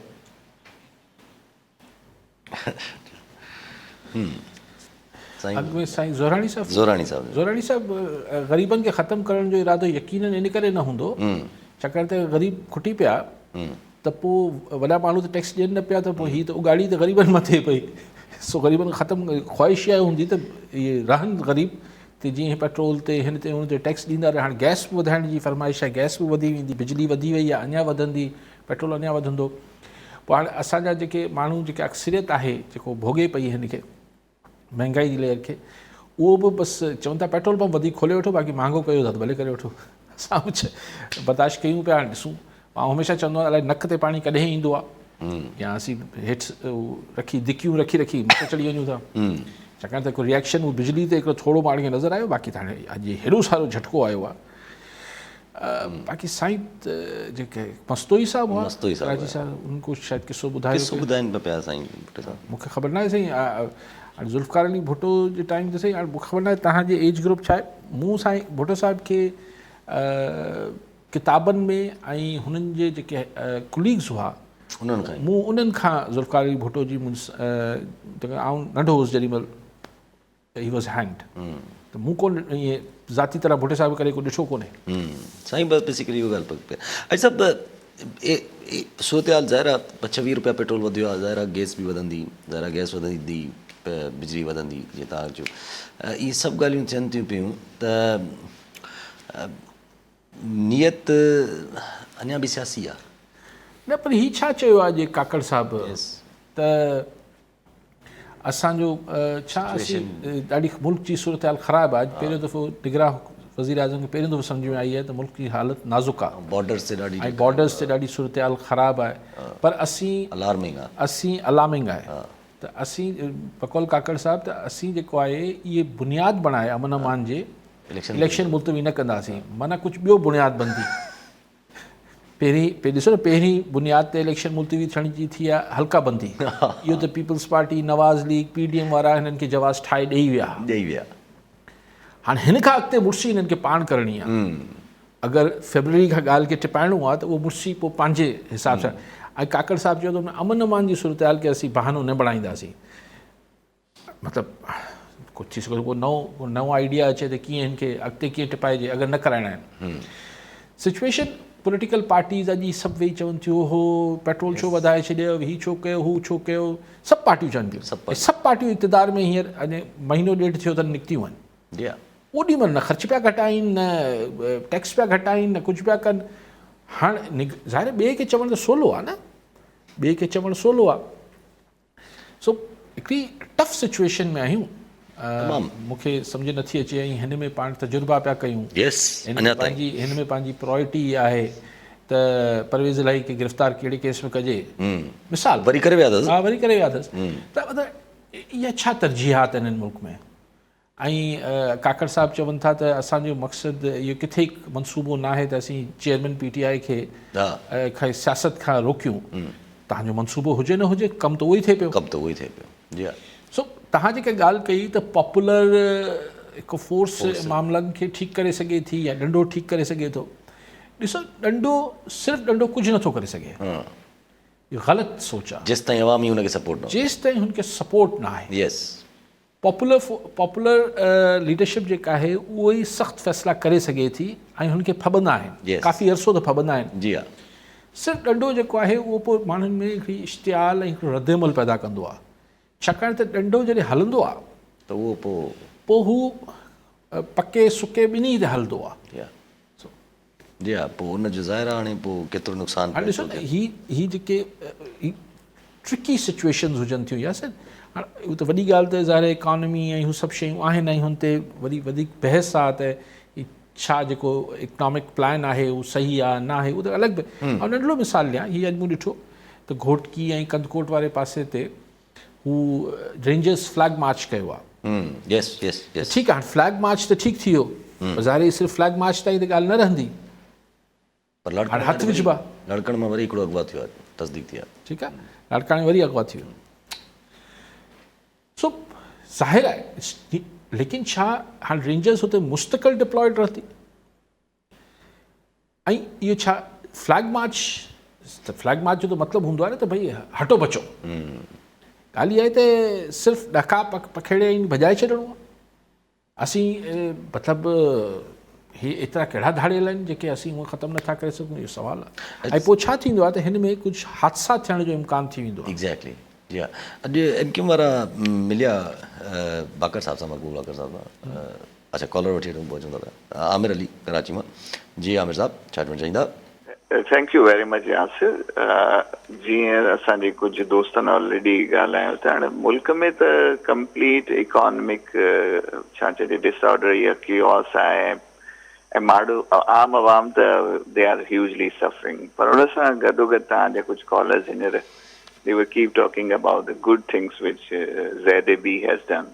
B: अॻु साईं ज़ोराणी साहब ग़रीबनि खे ख़तमु करण जो इरादो यकीननि इन करे न हूंदो छाकाणि त ग़रीब खुटी पिया त पोइ वॾा माण्हू त टैक्स ॾियनि न पिया, त पोइ हीअ त उगाड़ी त ग़रीबनि मथे पई. सो ग़रीबनि खे ख़तमु ख़्वाहिश इहा हूंदी त इहे रहनि ग़रीब ते, जीअं पेट्रोल ते हिन ते हुन ते टैक्स ॾींदा रहे. हाणे गैस बि वधाइण जी फरमाइश आहे, गैस बि वधी वेंदी, बिजली वधी वई आहे, अञा वधंदी, पेट्रोल अञा वधंदो. पोइ हाणे असांजा जेके माण्हू जेके अक्सरियत आहे जेको भोगे पई हिन खे महांगाई जी लेयर खे, उहो बि बसि चवनि था पेट्रोल पंप वधीक खोले वठो, बाक़ी महांगो कयो था त भले करे वठो. असां बि बर्दाश्त कयूं पिया. हाणे ॾिसूं, मां हमेशह चवंदो आहियां अलाए नक ते पाणी कॾहिं ईंदो आहे या असीं हेठि रखी दिकियूं रखी मथे चढ़ी वञूं था. छाकाणि त हिकु रिएक्शन उहो बिजली ते हिकिड़ो थोरो पाण खे नज़र आयो, बाक़ी त हाणे अॼु हेॾो सारो झटको आयो आहे. बाक़ी साईं जेके मस्तोई साहब हुआ, कराची साहब, उनको शायद किस्सो ॿुधायो.
A: ॿुधाइनि पिया साईं?
B: मूंखे ख़बर न आहे साईं. हाणे ज़ुल्फ़िकार अली भुट्टो जे टाइम ते सही हाणे मूंखे ख़बर न आहे तव्हांजे एज ग्रुप छा आहे. मूं साईं भुट्टो साहिब खे किताबनि में ऐं हुननि जे जेके कुलीग्स हुआ
A: उन्हनि खां
B: मूं उन्हनि खां ज़ुल्फ़िकार अली भुट्टो जी आउं नंढो हुउसि जेॾी महिल ही वॉज़ हैंग्ड त मूं कोन ईअं ज़ाती तरह भुट्टे साहिब करे को ॾिठो कोन्हे.
A: साईं बस बेसिकली इहो ॻाल्हि पई अच्छा सूरत हाल ज़ाहिर आहे 26 रुपया पेट्रोल वधियो आहे ज़ाहिर आहे गैस बि वधंदी ज़ाहिर आहे गैस वधंदी बिजली वधंदी जीअं तव्हां चयो इहे सभु ॻाल्हियूं थियनि थियूं पियूं त नियत अञा बि सियासी आहे
B: न पर हीउ छा चयो आहे जे काकड़ साहिबु त असांजो छा असीं ॾाढी मुल्क जी सूरत हाल ख़राबु आहे. पहिरियों दफ़ो निगराह वज़ीर आज़म खे पहिरियों दफ़ो सम्झ में आई आहे त मुल्क जी हालत नाज़ुक आहे
A: बॉर्डर्स ते ॾाढी
B: ऐं बॉर्डर्स ते ॾाढी सूरत हाल ख़राबु आहे पर असीं अलार्मिंग आहे त असीं बकौल काकड़ साहिब त असीं जेको आहे इहे बुनियादु बणाए अमन अमान जे इलेक्शन मुल्तवी न कंदासीं माना कुझु ॿियो बुनियादु बंदी पहिरीं ॾिसो न पहिरीं बुनियाद ते इलेक्शन मुल्तवी थियण जी थी आहे हल्का बंदी इहो त पीपल्स पार्टी नवाज़ लीग PDM वारा हिननि खे जवाज़ ठाहे ॾेई विया. हाणे हिन खां अॻिते मुर्सी हिननि खे पाण करणी आहे. अगरि फेबरवरी खां ॻाल्हि खे टिपाइणो आहे त उहो मुर्सी पोइ पंहिंजे हिसाब सां ऐं काकड़ साहिबु चयो त अमन अमान जी सूरत हाल खे असीं बहानो न बणाईंदासीं. मतिलबु कुझु थी सघे को नओं आइडिया अचे त कीअं हिन खे अॻिते कीअं टिपाइजे अगरि न कराइणा आहिनि. सिचुएशन पॉलिटिकल पार्टीज़ अॼु सभु वेही चवनि थियूं हो पेट्रोल छो वधाए छॾियो हीउ छो कयो हू छो कयो सभु पार्टियूं चवनि थियूं सभु पार्टियूं इक़्तिदार में हींअर अञा महीनो ॾेढ थियो अथनि निकितियूं आहिनि. ओॾी महिल न ख़र्च पिया घटाइनि न टैक्स पिया घटाइनि न कुझु पिया कनि. हाणे ज़ाहिर ॿिए खे चवणु त सवलो आहे न ॿिए खे चवणु सवलो आहे. सो हिकिड़ी टफ सिचुएशन में आहियूं. मूंखे सम्झ नथी अचे ऐं हिन में पाण तजुर्बा पिया कयूं हिन में पंहिंजी प्रायोरिटी आहे त परवेज़ इलाही खे गिरफ़्तार कहिड़े केस में कजे मिसाल
A: वरी करे विया
B: अथसि त मतिलबु इहा छा तरजीहात आहिनि हिन मुल्क में. ऐं काकड़ साहिबु चवनि था त असांजो मक़सदु इहो किथे मनसूबो न आहे त असीं चेयरमैन PTI खे सियासत खां रोकियूं. तव्हांजो मनसूबो हुजे न हुजे कमु त उहो ई थिए पियो. सो तव्हां जेके ॻाल्हि कई त पॉपुलर हिकु फोर्स मामलनि खे ठीकु करे सघे थी या ॾंडो ठीकु करे सघे थो. ॾिसो सिर्फ़ु ॾंडो कुझु नथो करे सघे इहो ग़लति सोच आहे जेसिताईं हुनखे सपोर्ट न आहे. पॉपुलर लीडरशिप जेका आहे उहो ई सख़्तु फ़ैसिला करे सघे थी ऐं हुनखे फबंदा आहिनि काफ़ी अरसो त फबंदा आहिनि. सिर्फ़ु ॾंडो जेको आहे उहो पोइ माण्हुनि में हिकिड़ी इश्तियाल ऐं हिकिड़ो रद्दमल पैदा कंदो आहे छाकाणि त ॾंडो जॾहिं हलंदो आहे
A: त उहो
B: पोइ हू पके सुके ॿिन्ही ते हलंदो आहे.
A: पोइ उनजो ज़ाहिर आहे हाणे पोइ केतिरो नुक़सानु
B: हाणे ॾिसो न ही जेके ट्रिकी सिचुएशन्स हुजनि थियूं या सर हाणे उहा त वॾी ॻाल्हि त ज़ाहिर इकॉनमी ऐं हू सभु शयूं आहिनि ऐं हुन ते वरी वधीक बहस आहे त छा जेको इकनॉमिक प्लान आहे उहो सही आहे न आहे उहो त अलॻि. ऐं नंढिड़ो मिसाल ॾियां हीअ अॼु मूं ॾिठो त घोटकी ऐं कंदकोट वारे पासे ते हू रेंजर्स फ्लैग मार्च कयो आहे. ठीकु आहे हाणे फ्लैग मार्च त ठीकु थी वियो ज़ाहिर सिर्फ़ु फ्लैग मार्च ताईं त ॻाल्हि न रहंदी
A: पर
B: हथ विझबा
A: लड़कण मां वरी हिकिड़ो अॻुवा थियो आहे तस्दीक थी आहे.
B: ठीकु आहे लड़काणे वरी अॻुवा थी वियो. सो ज़ाहिर आहे लेकिन छा हाणे रेंजर्स हुते मुस्तक़िल डिप्लॉयड रहंदी ऐं इहो छा फ्लैग मार्च जो त मतिलबु हूंदो आहे न त भई हटो बचो. ॻाल्हि इहा आहे त सिर्फ़ु ॾका पखेड़े ऐं भॼाए छॾिणो आहे. असीं मतिलबु हे एतिरा कहिड़ा धाड़ियल आहिनि जेके असीं उहो ख़तमु नथा करे सघूं इहो सुवालु आहे. ऐं पोइ छा थींदो आहे त हिन में कुझु हादसा थियण जो इम्कानु थी वेंदो आहे.
A: एग्ज़ैक्टली अॼु MQM वारा मिलिया बाकर साहिब सां मक़बूल बाकर साहिब सां. अच्छा कॉलर वठी वठूं पहुचूं था आमिर अली कराची मां. जी आमिर साहिबु छा चवणु चाहींदा.
F: Thank U very much Yasir. जीअं असांजे कुझु दोस्तनि ऑलरेडी ॻाल्हायो त हाणे मुल्क में त कंप्लीट इकॉनमिक छा चइजे डिसऑर्डर या कियोस आहे ऐं माण्हू आम आवाम त दे आर ह्यूजली सफरिंग. पर हुन सां गॾोगॾु तव्हांजा कुझु कॉलर्स हींअर they will keep talking about the good things which ZAB has done.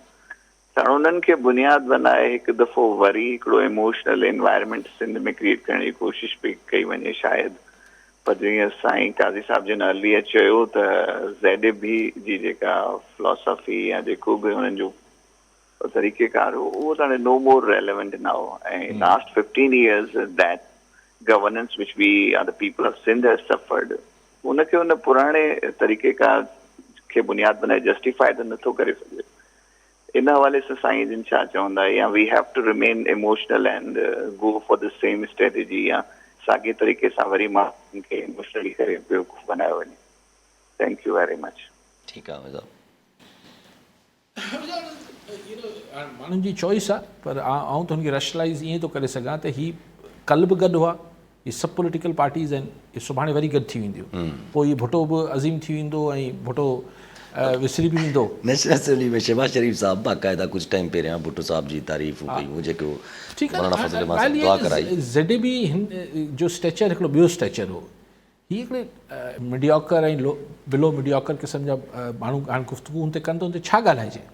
F: त उन्हनि खे बुनियादु बनाए हिकु दफ़ो वरी हिकिड़ो इमोशनल एनवायरमेंट सिंध में क्रिएट करण जी कोशिशि पई कई वञे शायदि पर जीअं साईं काज़ी साहिब जिन अलीअ चयो त ZAB जी जेका फिलोसफी या जेको बि हुननि जो तरीक़ेकार हो उहो त हाणे नो मोर रेलेवेंट नाउ ऐं last 15 years that governance which we are the people of Sindh has suffered उनखे उन पुराणे तरीक़ेकार खे बुनियाद बनाए जस्टिफाई त नथो करे सघे इन हवाले सां साईं जिन छा चवंदा या we have to remain emotional and go for the same strategy या साॻे तरीक़े सां वरी माण्हुनि खे इमोशनली करे बेवकूफ़ बनायो वञे थैंक यू वेरी मच
A: ठीकु आहे मिर्ज़ा
B: माण्हुनि जी चॉइस आहे पर आउं त हुनखे रैशनलाइज़ ईअं थो करे सघां त ही कल्ह बि गॾु हुआ ही सभु पॉलिटिकल पार्टीज़ आहिनि इहे सुभाणे वरी गॾु थी वेंदियूं पोइ हीउ भुटो बि अज़ीम थी वेंदो ऐं भुटो विसरी बि वेंदो
A: नेशनल असेंबली में शहबाज शरीफ साहब बाक़ाइदा कुझु टाइम पहिरियां भुट्टो साहब जी तारीफ़ूं कयूं जेको मौलाना फज़ल रहमान साहब दुआ कराई
B: ZAB जो स्ट्रेचर हिकिड़ो ॿियो स्ट्रेचर हो हीअ हिकिड़े मीडियोकर ऐं बिलो मीडियोकर क़िस्म जा माण्हू हाणे गुफ़्तगू हुन ते कनि था हुन ते छा ॻाल्हाइजे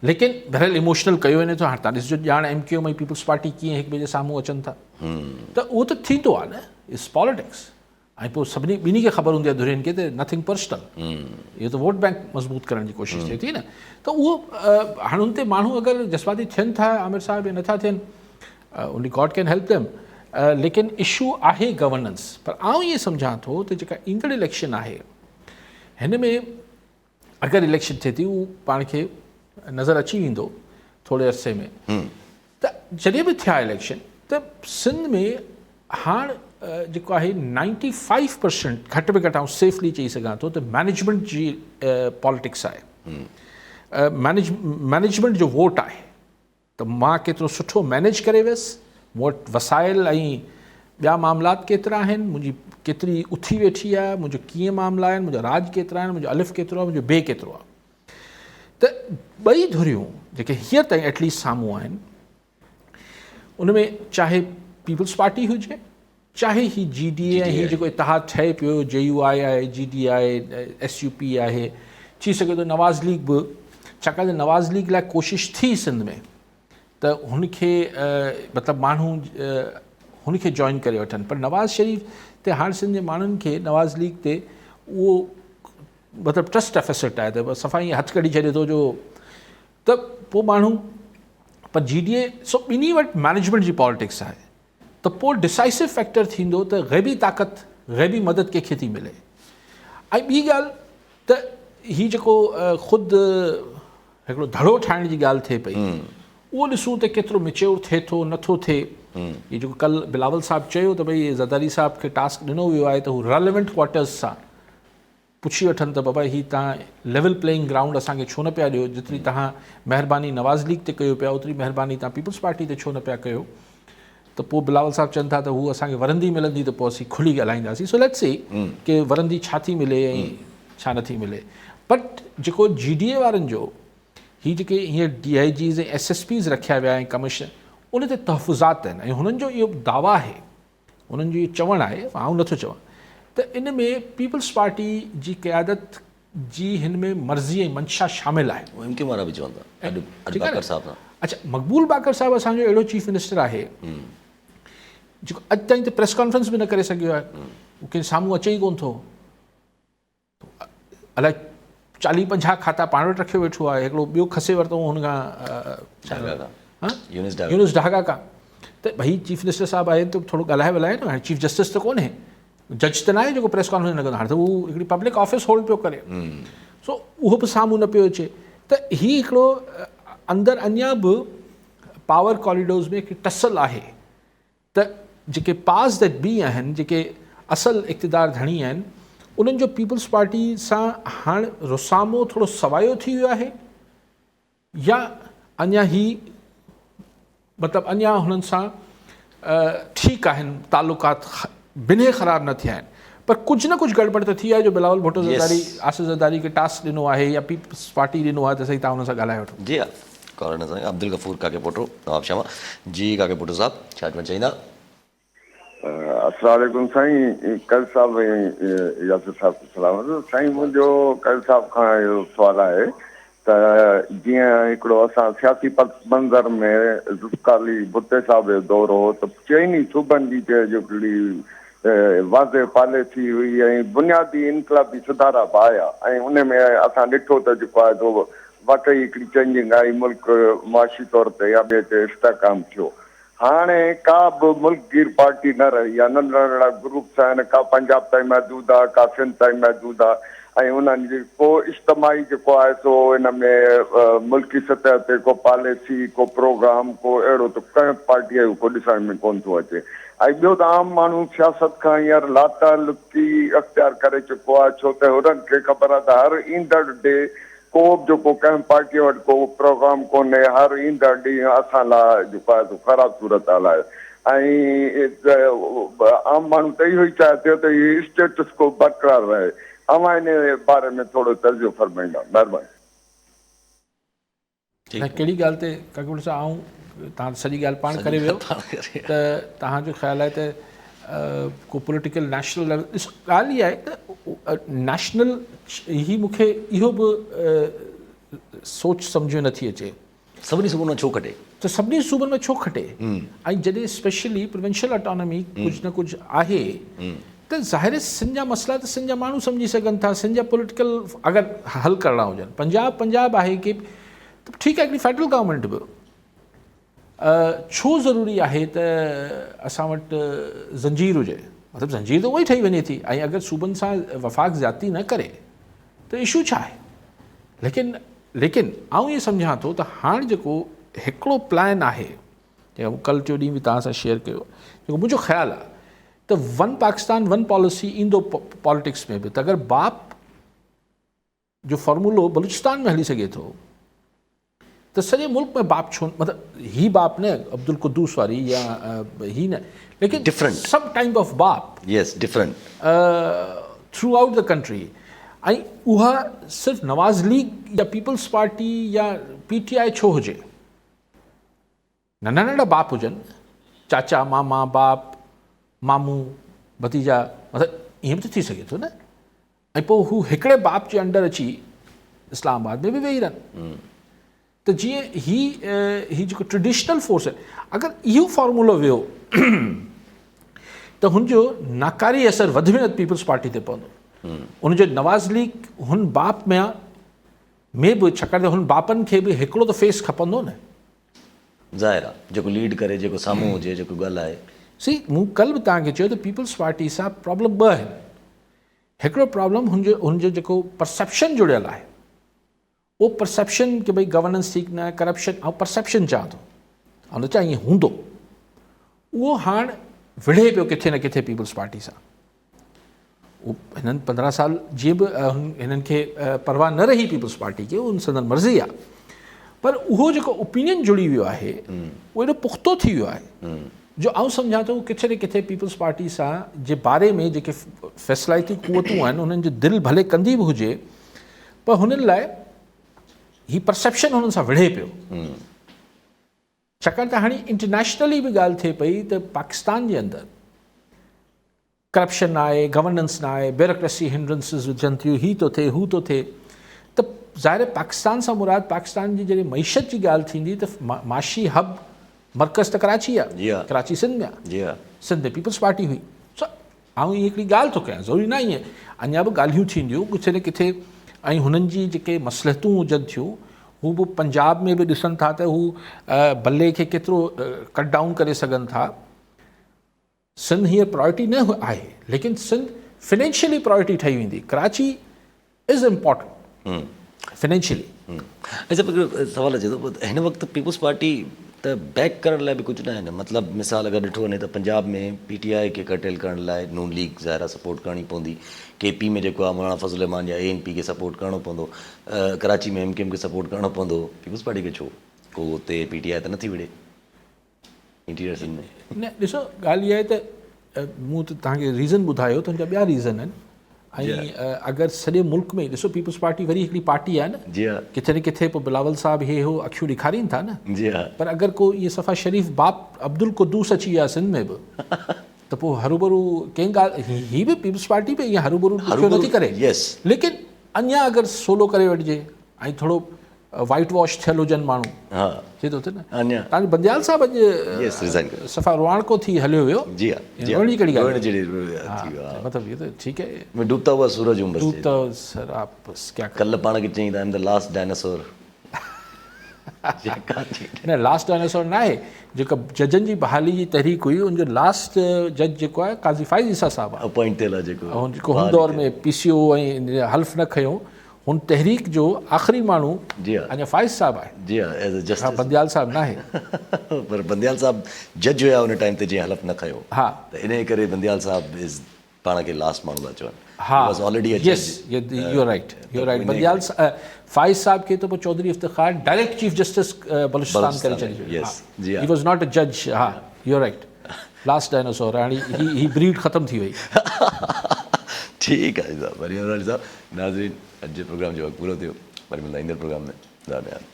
B: लेकिन बहरहाल इमोशनल कयो वञे थो हाणे तव्हां ॾिसजो ॼाण MKM ऐं पीपल्स पार्टी कीअं हिक ॿिए जे साम्हूं अचनि था त उहो त थींदो आहे न इट्स पॉलिटिक्स ऐं पोइ सभिनी ॿिन्ही खे ख़बर हूंदी आहे धुरियुनि खे त नथिंग पर्सनल इहो त वोट बैंक मज़बूत करण जी कोशिशि थिए थी न त उहो हाणे हुन ते माण्हू अगरि जज़्बाती थियनि था आमिर साहिब या नथा थियनि only God can help them लेकिन इशू आहे गवर्नेंस पर आउं इहे सम्झां थो त जेका ईंदड़ इलेक्शन आहे हिन में अगरि इलेक्शन थिए थी उहो पाण खे नज़र अची वेंदो थोरे अरसे में त जॾहिं बि थिया इलेक्शन त सिंध में हाणे जेको आहे 95% घटि में घटि आउं सेफली चई सघां थो त मैनेजमेंट जी पॉलिटिक्स आहे मैनेजमेंट जो वोट आहे त मां केतिरो सुठो मैनेज करे वियुसि मूं वटि वसाइल ऐं ॿिया मामलात केतिरा आहिनि मुंहिंजी केतिरी उथी वेठी आहे मुंहिंजो कीअं मामला आहिनि मुंहिंजा राज केतिरा आहिनि मुंहिंजो अलिफ़ केतिरो आहे मुंहिंजो बे केतिरो आहे त ॿई धुरियूं जेके हींअर ताईं एटलीस्ट साम्हूं आहिनि उन में चाहे पीपल्स पार्टी हुजे चाहे ही GDA ऐं हीउ जेको इतिहाद ठहे पियो JUI आहे GDI SUP आहे थी सघे थो नवाज़ लीग बि छाकाणि त नवाज़ लीग लाइ कोशिशि थी सिंध में त हुनखे मतिलबु माण्हू हुनखे जॉइन करे वठनि पर नवाज़ शरीफ़ ते हाणे सिंध जे माण्हुनि खे नवाज़ लीग ते उहो मतिलबु ट्रस्ट डेफिसिट आहे त सफ़ा ईअं हथु कढी छॾे थो जो त पोइ माण्हू पर GDA सो ॿिन्ही वटि मैनेजमेंट जी पॉलिटिक्स आहे त पोइ डिसाइसिव फैक्टर थींदो त ग़ैबी ताक़त ग़ैबी मदद कंहिंखे थी मिले ऐं ॿी ॻाल्हि त हीउ जेको ख़ुदि हिकिड़ो धड़ो ठाहिण जी ॻाल्हि थिए पई उहो ॾिसूं त केतिरो मिच्योर थिए थो नथो थिए इहो जेको कल्ह बिलावल साहिबु चयो त भई ज़रदारी साहिब खे टास्क ॾिनो वियो आहे त हू रेलेवेंट क्वार्टर्स सां पुछी वठनि त बाबा हीउ तव्हां लेवल प्लेइंग ग्राउंड असांखे छो न पिया ॾियो जेतिरी तव्हां महिरबानी नवाज़ लीग ते कयो पिया ओतिरी महिरबानी तव्हां पीपल्स पार्टी ते छो न पिया कयो त पोइ बिलावल साहिबु चवनि था त हू असांखे वरंदी मिलंदी त पोइ असीं खुली ॻाल्हाईंदासीं सो लेट्स सी की वरंदी छा थी मिले ऐं छा नथी मिले बट जेको GDA वारनि जो हीअ जेके हीअं DIGs ऐं SSPs रखिया विया आहिनि कमीशन उन ते तहफ़ुज़ात आहिनि ऐं हुननि जो इहो दावा आहे उन्हनि जो इहो चवणु आहे आउं नथो चवां त इन में पीपल्स पार्टी जी क़यादत जी हिन में मर्ज़ी ऐं मंशा शामिल आहे
A: MKM वारा बि चवनि था
B: अच्छा मक़बूल बाकर साहिबु असांजो अहिड़ो चीफ मिनिस्टर आहे जेको अॼु ताईं त प्रेस कॉन्फ्रेंस बि न करे सघियो आहे उहो कंहिं साम्हूं अचे ई कोन थो अलाए 40-50 खाता पाण वटि रखियो वेठो आहे हिकिड़ो ॿियो खसे वरितो हुन खां यूनिस ढाका खां त भई चीफ मिनिस्टर साहिबु आहे त थोरो ॻाल्हाए ॿाल्हाए न हाणे चीफ जस्टिस त कोन्हे जज त न आहे जेको प्रेस कॉन्फ्रेंस न कंदो हाणे त उहो हिकिड़ी पब्लिक ऑफिस होल्ड पियो करे सो उहो बि साम्हूं न पियो अचे त हीउ हिकिड़ो अंदरि अञा बि पावर कॉरिडोर्स में हिकिड़ी टसल आहे त जेके पास दैट बी आहिनि जेके असल इक़्तिदार धणी आहिनि उन्हनि जो पीपल्स पार्टी सां हाणे रुसामो थोरो सवायो थी वियो आहे या अञा ही मतिलबु अञा हुननि सां ठीकु आहिनि तालुकात बिन्हे ख़राब न थिया आहिनि पर कुझु न कुझु गड़बड़ त थी आहे जो बिलावल भुट्टो ज़रदारी आसिफ़ ज़रदारी खे टास्क ॾिनो आहे या पीपल्स पार्टी ॾिनो आहे त सही तव्हां हुन सां ॻाल्हाए वठो
A: जी हा कॉर्नर साईं अब्दुल गफ़ूर काके पोटो नवाब शामा जी काके पोटो साहिबु छा चवंदा
E: अस्सलाम वालेकुम साईं कल साहब यासिर साहब सलाम साईं मुंहिंजो कल साहब खां इहो सुवालु आहे त जीअं हिकिड़ो असां सियासी मंज़र में ज़ुल्फ़िकार अली भुट्टे साहिब जो दौर हो त चइनी सूबनि जी हिकिड़ी
G: वाज़े पॉलिसी हुई ऐं बुनियादी इनकलाबी सुधारा बि आया ऐं उन में असां ॾिठो त जेको आहे सो वाक़ई हिकिड़ी चेंजिंग आई, मुल्क मुआशी तौर ते या ॿिए ते इस्तेहकाम थियो। हाणे का बि मुल्कगीर पार्टी न रही आहे, नंढड़ा नंढड़ा ग्रुप्स आहिनि, का पंजाब ताईं महदूद आहे, का सिंध ताईं महदूद आहे, ऐं उन्हनि जी को इज्तमाही जेको आहे सो इन में मुल्की सतह ते को पॉलिसी को प्रोग्राम को अहिड़ो त कंहिं पार्टीअ जो को ॾिसण में कोन थो अचे। ऐं ॿियो त आम माण्हू सियासत खां हींअर लातालुकी अख़्तियार करे चुको आहे, छो त हुननि खे ख़बर आहे त हर ईंदड़ डे को बि जेको कंहिं पार्टीअ वटि को प्रोग्राम कोन्हे, हर ईंदड़ ॾींहुं असां लाइ जेको आहे ख़राबु सूरत हाल आहे। ऐं आम माण्हू त इहो ई चाहे थो त हीउ स्टेटस को बरक़रार रहे। अवां इन बारे में थोरो तर्जो फरमाईंदा, महिरबानी।
B: कहिड़ी ॻाल्हि ते काकूड़ सां आऊं तव्हां सॼी ॻाल्हि पाण करे वियो त तव्हांजो ख़्यालु आहे त को पॉलिटिकल नेशनल लेवल, ॾिसो ॻाल्हि इहा आहे त नेशनल ही मूंखे इहो बि सोच सम्झ में नथी अचे
A: सभिनी सूबनि में छो खटे,
B: त सभिनी सूबनि में छो खटे। ऐं जॾहिं स्पेशली प्रोविंशियल ऑटोनॉमी कुझु न कुझु आहे त ज़ाहिर सिंध जा मसइला त सिंध जा माण्हू सम्झी सघनि था, सिंध जा पॉलिटिकल अगरि हल करणा हुजनि। पंजाब आहे कि त ठीकु आहे, हिकिड़ी फेडरल गवर्नमेंट बि छो ज़रूरी आहे त असां वटि ज़ंजीर हुजे, मतिलबु ज़ंजीर त उहा ई ठही वञे थी, ऐं अगरि सूबनि सां वफ़ाक़ ज़्यादती न करे त इशू छा आहे। लेकिन आउं इहे सम्झां थो त हाणे जेको हिकिड़ो प्लान आहे, जेको कल्ह टियों ॾींहुं बि तव्हां सां शेयर कयो, जेको मुंहिंजो ख़्यालु आहे त वन पाकिस्तान वन पॉलिसी ईंदो पॉलिटिक्स में बि, त अगरि बाप जो फॉर्मूलो बलूचिस्तान में हली सघे थो त सॼे मुल्क में बाप छो, मतिलबु ही बाप न अब्दुल कुद्दूस वारी या ही न, लेकिन
A: डिफरेंट
B: सम टाइप ऑफ बाप,
A: yes different
B: throughout the country. ऐं उहा सिर्फ़ु नवाज़ लीग या पीपल्स पार्टी या PTI छो हुजे, नंढा नंढा बाप हुजनि, चाचा मामा बाप मामू भतीजा, मतिलबु ईअं बि त थी सघे थो न। ऐं पोइ हू हिकिड़े बाप जे अंडर अची इस्लामाबाद में बि वेही रहनि। त जीअं ही जेको ट्रेडिशनल फोर्स आहे, अगरि इहो फॉर्मूलो वियो त हुनजो नाकारी असरु वधि में वधि पीपल्स पार्टी ते पवंदो। उनजो नवाज़ लीग हुन बाप में बि, छाकाणि त हुन बापनि खे बि हिकिड़ो त फेस खपंदो न,
A: ज़ाहिर आहे, जेको लीड करे, जेको साम्हूं हुजे, जेको ॻाल्हाए।
B: मूं कल्ह बि तव्हांखे चयो त पीपल्स पार्टी सां प्रॉब्लम ॿ आहिनि। हिकिड़ो प्रॉब्लम हुनजो जेको परसेप्शन जुड़ियल आहे, उहो परसेप्शन कि भई गवर्नेंस ठीक न, करप्शन, ऐं परसेप्शन चवां थो, ऐं न ईअं हूंदो, उहो हाणे विढ़े पियो किथे न किथे पीपल्स पार्टी सां। उहो हिननि 15 साल जीअं बि हिननि खे परवाह न रही पीपल्स पार्टी खे, उन संदन मर्ज़ी आहे, पर उहो जेको ओपिनियन जुड़ी वियो आहे उहो एॾो पुख़्तो थी वियो आहे जो आउं सम्झां थो किथे न किथे पीपल्स पार्टी सां जे बारे में जेके फ़ैसिलाती क़ुवतूं आहिनि उन्हनि जो दिलि भले कंदी बि हुजे, पर हुननि लाइ ही परसेप्शन हुननि सां विढ़े पियो। छाकाणि त हाणे इंटरनेशनली बि ॻाल्हि थिए पई त पाकिस्तान जे अंदरि करप्शन आहे, गवर्नेंस न आहे, ब्यूरोक्रेसी हिंड्रेंसिस विझनि थियूं, ही थो थिए हू थो थिए, त ज़ाहिर पाकिस्तान सां मुराद पाकिस्तान जी जॾहिं मईशत जी ॻाल्हि थींदी त माशी हब मर्कज़ त कराची आहे, कराची सिंध में आहे, सिंध में पीपल्स पार्टी हुई। आउं इहा हिकिड़ी ॻाल्हि थो कयां, ज़रूरी न ईअं अञा बि ॻाल्हियूं थींदियूं किथे न किथे, ऐं हुननि जी जेके मसलहतूं हुजनि थियूं हू बि पंजाब में बि ॾिसनि था त हू बल्ले खे केतिरो कट डाउन करे सघनि था। सिंध हींअर प्रायोरिटी न आहे, लेकिन सिंध फिनेंशियली प्रायोरिटी ठही वेंदी। Karachi is important financially.
A: अच्छा सवाल अचे थो, हिन वक़्तु पीपल्स पार्टी त बैक करण लाइ बि कुझु न आहिनि, मतिलबु मिसाल अगरि ॾिठो वञे त पंजाब में PTI खे कर्टेल करण लाइ नून लीग ज़ाहिर सपोर्ट करणी पवंदी, KP में जेको आहे मौलाना फज़ल रहमान या ANP खे सपोर्ट करिणो पवंदो, कराची में MKM खे सपोर्ट करिणो पवंदो, पीपल्स पार्टी खे छो को हुते PTI त नथी विढ़े इंटीरियर सिंध में?
B: न ॾिसो ॻाल्हि इहा आहे त मूं त तव्हांखे रीज़न ॿुधायो त हुनजा ॿिया रीज़न आहिनि। ऐं अगरि सॼे मुल्क में ॾिसो पीपल्स पार्टी वरी हिकिड़ी पार्टी आहे न, किथे न किथे पोइ बिलावल साहब हे हो अखियूं ॾेखारीनि था न, पर अगरि को इहे सफ़ा शरीफ़ बाप अब्दुल कुद्दूस अची विया सिंध में बि त पोइ हरूभरू कंहिं ॻाल्हि ही बि पीपल्स पार्टी बि ईअं हरूभरू नथी करे, लेकिन अञा अगरि सोलो करे वठिजे ऐं थोरो वाइट वॉश थियल हुजनि माण्हू
A: हा
B: थिए थो थिए न
A: अञा
B: तव्हांजो बंदयाल साहिबु अॼु
A: यस रिज़ाइन कयो
B: सफ़ा रुआणको थी हलियो वियो
A: जी हाँ जी
B: रोहिणी कहिड़ी ॻाल्हि
A: रोहिणी जहिड़ी थी वियो हा
B: मतिलबु ये तो ठीक है
A: मैं डूबता हुआ सूरज हूँ
B: तू
A: बस
B: तो सर आप बस क्या कर
A: कल्ह पाण खे चई त I am the last dinosaur
B: न लास्ट डायनासोर न आहे जेका जजनि जी बहाली जी तहरीक हुई उनजो लास्ट जज जेको आहे काज़ी फ़ाइज़ ईसा साहिबु आहे
A: अपॉइंट थियल आहे जेको
B: ऐं जेको हुन दौर में PCO ऐं हल्फ न खयो हुन तहरीक जो आख़िरी माण्हू
A: जी हाँ
B: अञा फ़ाइज़ साहिबु आहे
A: जी हाँ एज अ
B: हा
A: जस्टिस
B: बंदयाल साहिबु न आहे
A: पर बंदयाल साहब जज हुया उन टाइम ते जीअं हलफ न खयो
B: हा
A: त इन करे बंदयाल साहब इज़ पाण खे लास्ट माण्हू था चवनि
B: हा
A: was already a
B: yes you right Bandial Faiz sahib खे त पोइ Chaudhry Iftikhar direct chief justice Balochistan करे छॾियो
A: yes, जी हाँ।
B: ही वॉज नॉट अ जज हा यू राइट लास्ट डायनासोर हाणे ही ब्रीड ख़तमु थी वई
A: ठीकु आहे साहब वरी साहब नाज़रीन अॼु जे प्रोग्राम जो वक़्तु पूरो थियो वरी मिलंदा ईंदड़ प्रोग्राम में धन्यवाद